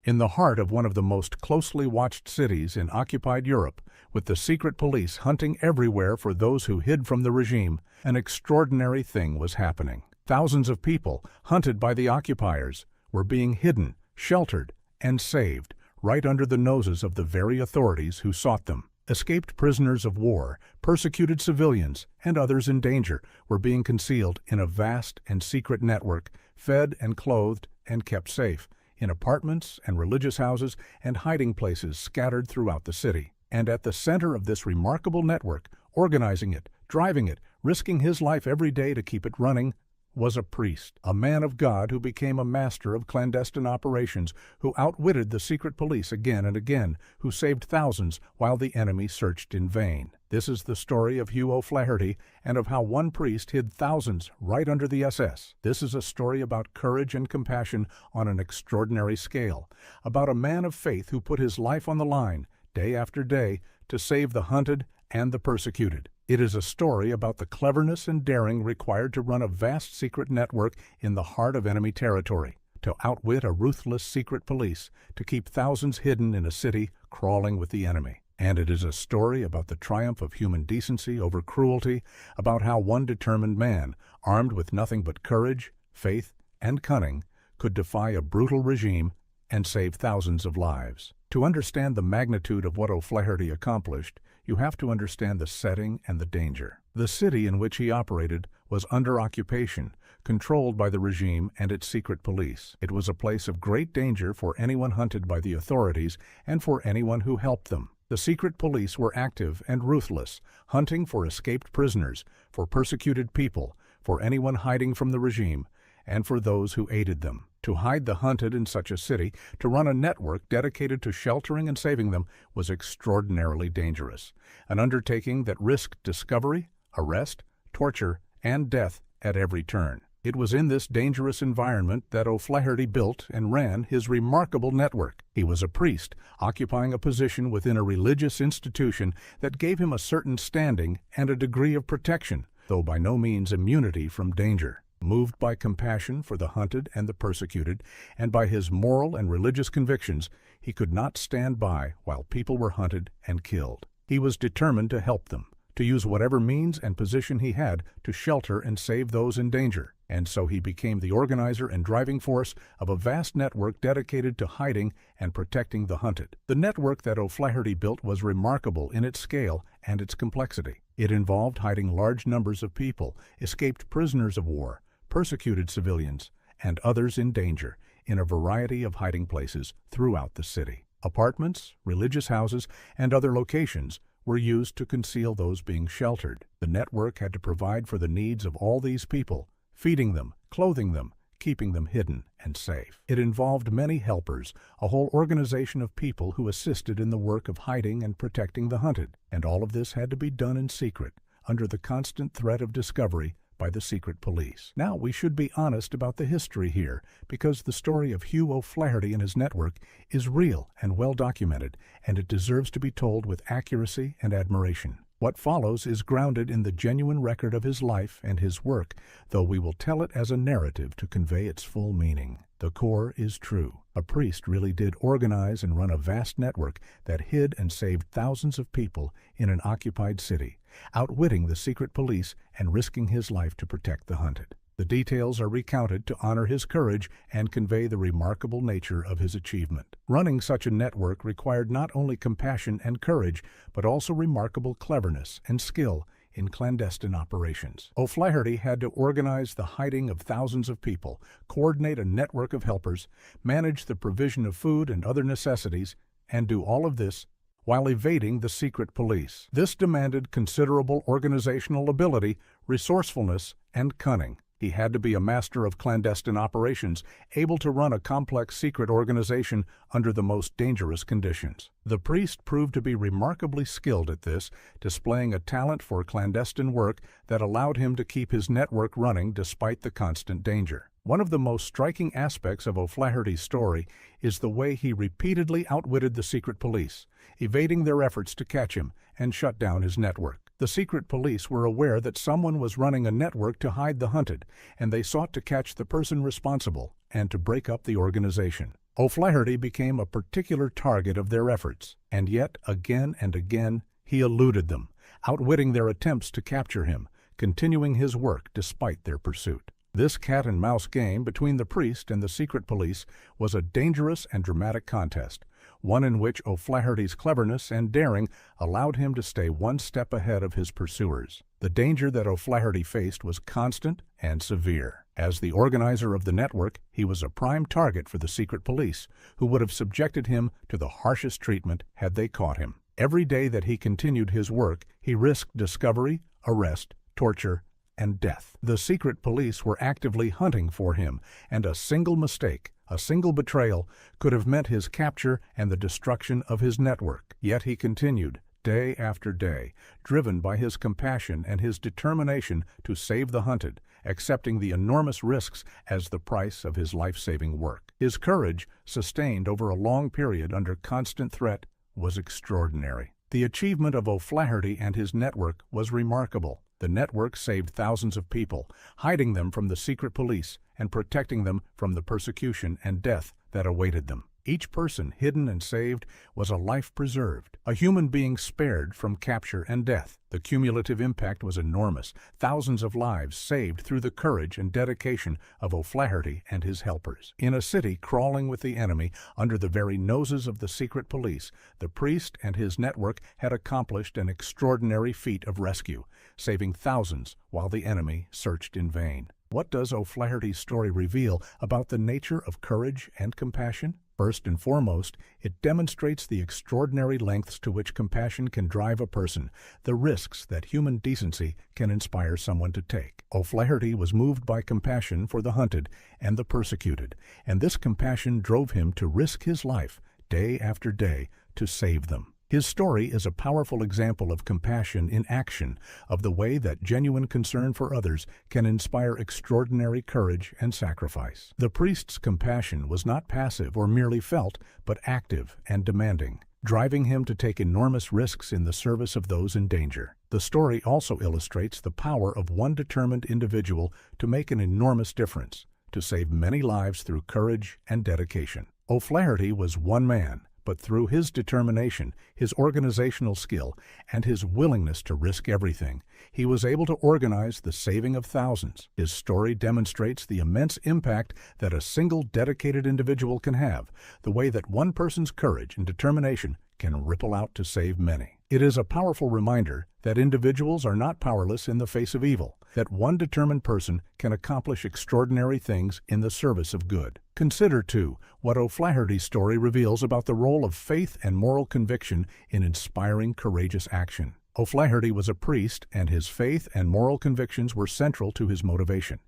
In the heart of one of the most closely watched cities in occupied Europe, with the secret police hunting everywhere for those who hid from the regime, an extraordinary thing was happening. Thousands of people, hunted by the occupiers, were being hidden, sheltered, and saved right under the noses of the very authorities who sought them. Escaped prisoners of war, persecuted civilians, and others in danger were being concealed in a vast and secret network, fed and clothed and kept safe, in apartments and religious houses and hiding places scattered throughout the city. And at the center of this remarkable network, organizing it, driving it, risking his life every day to keep it running, was a priest, a man of God who became a master of clandestine operations, who outwitted the secret police again and again, who saved thousands while the enemy searched in vain. This is the story of Hugh O'Flaherty and of how one priest hid thousands right under the SS. This is a story about courage and compassion on an extraordinary scale, about a man of faith who put his life on the line, day after day, to save the hunted and the persecuted. It is a story about the cleverness and daring required to run a vast secret network in the heart of enemy territory, to outwit a ruthless secret police, to keep thousands hidden in a city crawling with the enemy. And it is a story about the triumph of human decency over cruelty, about how one determined man, armed with nothing but courage, faith, and cunning, could defy a brutal regime and save thousands of lives. To understand the magnitude of what O'Flaherty accomplished, you have to understand the setting and the danger. The city in which he operated was under occupation, controlled by the regime and its secret police. It was a place of great danger for anyone hunted by the authorities and for anyone who helped them. The secret police were active and ruthless, hunting for escaped prisoners, for persecuted people, for anyone hiding from the regime, and for those who aided them. To hide the hunted in such a city, to run a network dedicated to sheltering and saving them, was extraordinarily dangerous, an undertaking that risked discovery, arrest, torture, and death at every turn. It was in this dangerous environment that O'Flaherty built and ran his remarkable network. He was a priest, occupying a position within a religious institution that gave him a certain standing and a degree of protection, though by no means immunity from danger. Moved by compassion for the hunted and the persecuted, and by his moral and religious convictions, he could not stand by while people were hunted and killed. He was determined to help them, to use whatever means and position he had to shelter and save those in danger. And so he became the organizer and driving force of a vast network dedicated to hiding and protecting the hunted. The network that O'Flaherty built was remarkable in its scale and its complexity. It involved hiding large numbers of people, escaped prisoners of war, persecuted civilians, and others in danger, in a variety of hiding places throughout the city. Apartments, religious houses, and other locations were used to conceal those being sheltered. The network had to provide for the needs of all these people, feeding them, clothing them, keeping them hidden and safe. It involved many helpers, a whole organization of people who assisted in the work of hiding and protecting the hunted, and all of this had to be done in secret, under the constant threat of discovery by the secret police. Now, we should be honest about the history here, because the story of Hugh O'Flaherty and his network is real and well documented, and it deserves to be told with accuracy and admiration. What follows is grounded in the genuine record of his life and his work, though we will tell it as a narrative to convey its full meaning. The core is true. A priest really did organize and run a vast network that hid and saved thousands of people in an occupied city, outwitting the secret police and risking his life to protect the hunted. The details are recounted to honor his courage and convey the remarkable nature of his achievement. Running such a network required not only compassion and courage, but also remarkable cleverness and skill in clandestine operations. O'Flaherty had to organize the hiding of thousands of people, coordinate a network of helpers, manage the provision of food and other necessities, and do all of this while evading the secret police. This demanded considerable organizational ability, resourcefulness, and cunning. He had to be a master of clandestine operations, able to run a complex secret organization under the most dangerous conditions. The priest proved to be remarkably skilled at this, displaying a talent for clandestine work that allowed him to keep his network running despite the constant danger. One of the most striking aspects of O'Flaherty's story is the way he repeatedly outwitted the secret police, evading their efforts to catch him and shut down his network. The secret police were aware that someone was running a network to hide the hunted, and they sought to catch the person responsible and to break up the organization. O'Flaherty became a particular target of their efforts, and yet again and again he eluded them, outwitting their attempts to capture him, continuing his work despite their pursuit. This cat-and-mouse game between the priest and the secret police was a dangerous and dramatic contest, one in which O'Flaherty's cleverness and daring allowed him to stay one step ahead of his pursuers. The danger that O'Flaherty faced was constant and severe. As the organizer of the network, he was a prime target for the secret police, who would have subjected him to the harshest treatment had they caught him. Every day that he continued his work, he risked discovery, arrest, torture, and death. The secret police were actively hunting for him, and a single mistake, a single betrayal, could have meant his capture and the destruction of his network. Yet he continued, day after day, driven by his compassion and his determination to save the hunted, accepting the enormous risks as the price of his life-saving work. His courage, sustained over a long period under constant threat, was extraordinary. The achievement of O'Flaherty and his network was remarkable. The network saved thousands of people, hiding them from the secret police and protecting them from the persecution and death that awaited them. Each person hidden and saved was a life preserved, a human being spared from capture and death. The cumulative impact was enormous, thousands of lives saved through the courage and dedication of O'Flaherty and his helpers. In a city crawling with the enemy under the very noses of the secret police, the priest and his network had accomplished an extraordinary feat of rescue, saving thousands while the enemy searched in vain. What does O'Flaherty's story reveal about the nature of courage and compassion? First and foremost, it demonstrates the extraordinary lengths to which compassion can drive a person, the risks that human decency can inspire someone to take. O'Flaherty was moved by compassion for the hunted and the persecuted, and this compassion drove him to risk his life, day after day, to save them. His story is a powerful example of compassion in action, of the way that genuine concern for others can inspire extraordinary courage and sacrifice. The priest's compassion was not passive or merely felt, but active and demanding, driving him to take enormous risks in the service of those in danger. The story also illustrates the power of one determined individual to make an enormous difference, to save many lives through courage and dedication. O'Flaherty was one man, but through his determination, his organizational skill, and his willingness to risk everything, he was able to organize the saving of thousands. His story demonstrates the immense impact that a single dedicated individual can have, the way that one person's courage and determination can ripple out to save many. It is a powerful reminder that individuals are not powerless in the face of evil, that one determined person can accomplish extraordinary things in the service of good. Consider, too, what O'Flaherty's story reveals about the role of faith and moral conviction in inspiring courageous action. O'Flaherty was a priest, and his faith and moral convictions were central to his motivation.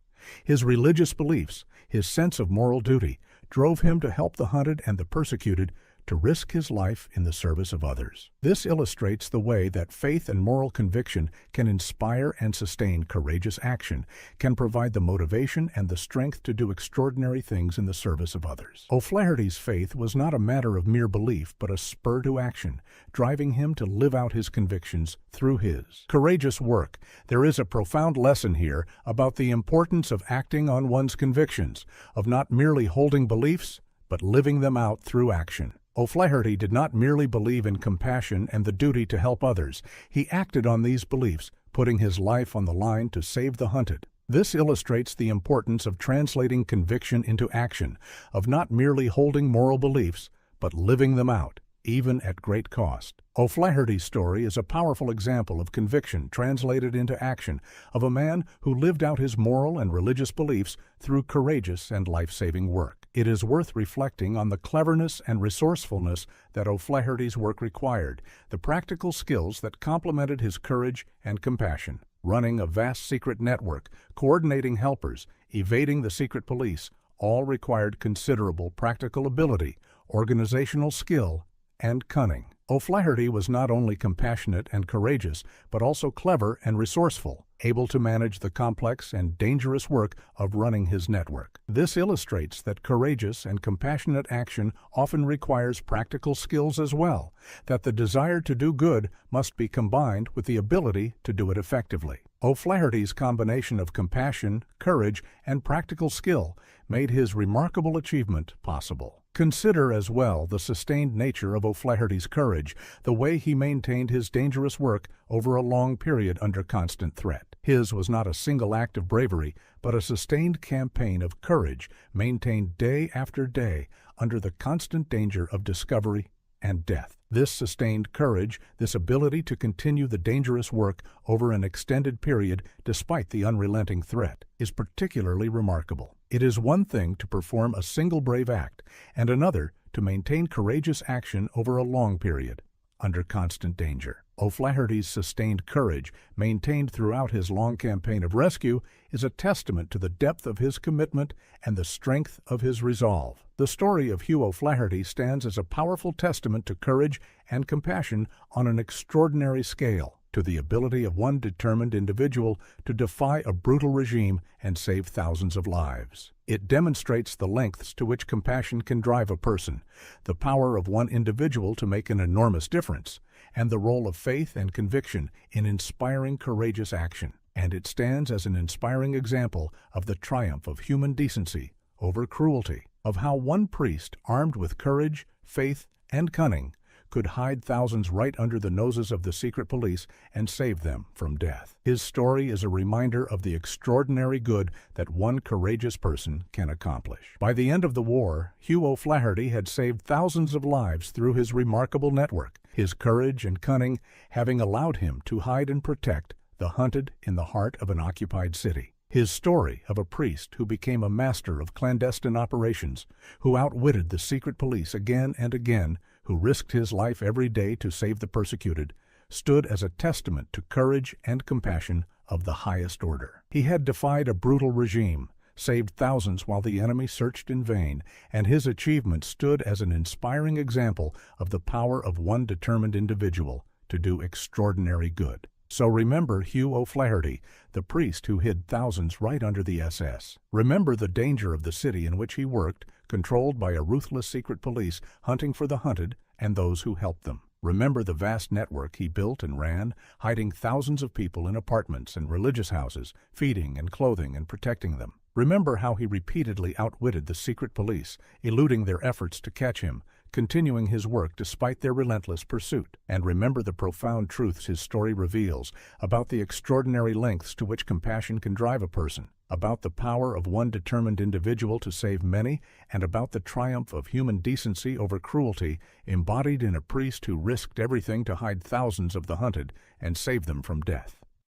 His religious beliefs, his sense of moral duty, drove him to help the hunted and the persecuted, to risk his life in the service of others. This illustrates the way that faith and moral conviction can inspire and sustain courageous action, can provide the motivation and the strength to do extraordinary things in the service of others. O'Flaherty's faith was not a matter of mere belief, but a spur to action, driving him to live out his convictions through his courageous work. There is a profound lesson here about the importance of acting on one's convictions, of not merely holding beliefs, but living them out through action. O'Flaherty did not merely believe in compassion and the duty to help others. He acted on these beliefs, putting his life on the line to save the hunted. This illustrates the importance of translating conviction into action, of not merely holding moral beliefs, but living them out, even at great cost. O'Flaherty's story is a powerful example of conviction translated into action, of a man who lived out his moral and religious beliefs through courageous and life-saving work. It is worth reflecting on the cleverness and resourcefulness that O'Flaherty's work required, the practical skills that complemented his courage and compassion. Running a vast secret network, coordinating helpers, evading the secret police, all required considerable practical ability, organizational skill, and cunning. O'Flaherty was not only compassionate and courageous, but also clever and resourceful, able to manage the complex and dangerous work of running his network. This illustrates that courageous and compassionate action often requires practical skills as well, that the desire to do good must be combined with the ability to do it effectively. O'Flaherty's combination of compassion, courage, and practical skill made his remarkable achievement possible. Consider as well the sustained nature of O'Flaherty's courage, the way he maintained his dangerous work over a long period under constant threat. His was not a single act of bravery, but a sustained campaign of courage maintained day after day under the constant danger of discovery and death. This sustained courage, this ability to continue the dangerous work over an extended period despite the unrelenting threat, is particularly remarkable. It is one thing to perform a single brave act, and another to maintain courageous action over a long period, under constant danger. O'Flaherty's sustained courage, maintained throughout his long campaign of rescue, is a testament to the depth of his commitment and the strength of his resolve. The story of Hugh O'Flaherty stands as a powerful testament to courage and compassion on an extraordinary scale, to the ability of one determined individual to defy a brutal regime and save thousands of lives. It demonstrates the lengths to which compassion can drive a person, the power of one individual to make an enormous difference, and the role of faith and conviction in inspiring courageous action. And it stands as an inspiring example of the triumph of human decency over cruelty, of how one priest, armed with courage, faith, and cunning, could hide thousands right under the noses of the secret police and save them from death. His story is a reminder of the extraordinary good that one courageous person can accomplish. By the end of the war, Hugh O'Flaherty had saved thousands of lives through his remarkable network, his courage and cunning having allowed him to hide and protect the hunted in the heart of an occupied city. His story of a priest who became a master of clandestine operations, who outwitted the secret police again and again, who risked his life every day to save the persecuted, stood as a testament to courage and compassion of the highest order. He had defied a brutal regime, saved thousands while the enemy searched in vain, and his achievement stood as an inspiring example of the power of one determined individual to do extraordinary good. So remember Hugh O'Flaherty, the priest who hid thousands right under the SS. Remember the danger of the city in which he worked, controlled by a ruthless secret police hunting for the hunted and those who helped them. Remember the vast network he built and ran, hiding thousands of people in apartments and religious houses, feeding and clothing and protecting them. Remember how he repeatedly outwitted the secret police, eluding their efforts to catch him, continuing his work despite their relentless pursuit. And remember the profound truths his story reveals about the extraordinary lengths to which compassion can drive a person, about the power of one determined individual to save many, and about the triumph of human decency over cruelty embodied in a priest who risked everything to hide thousands of the hunted and save them from death.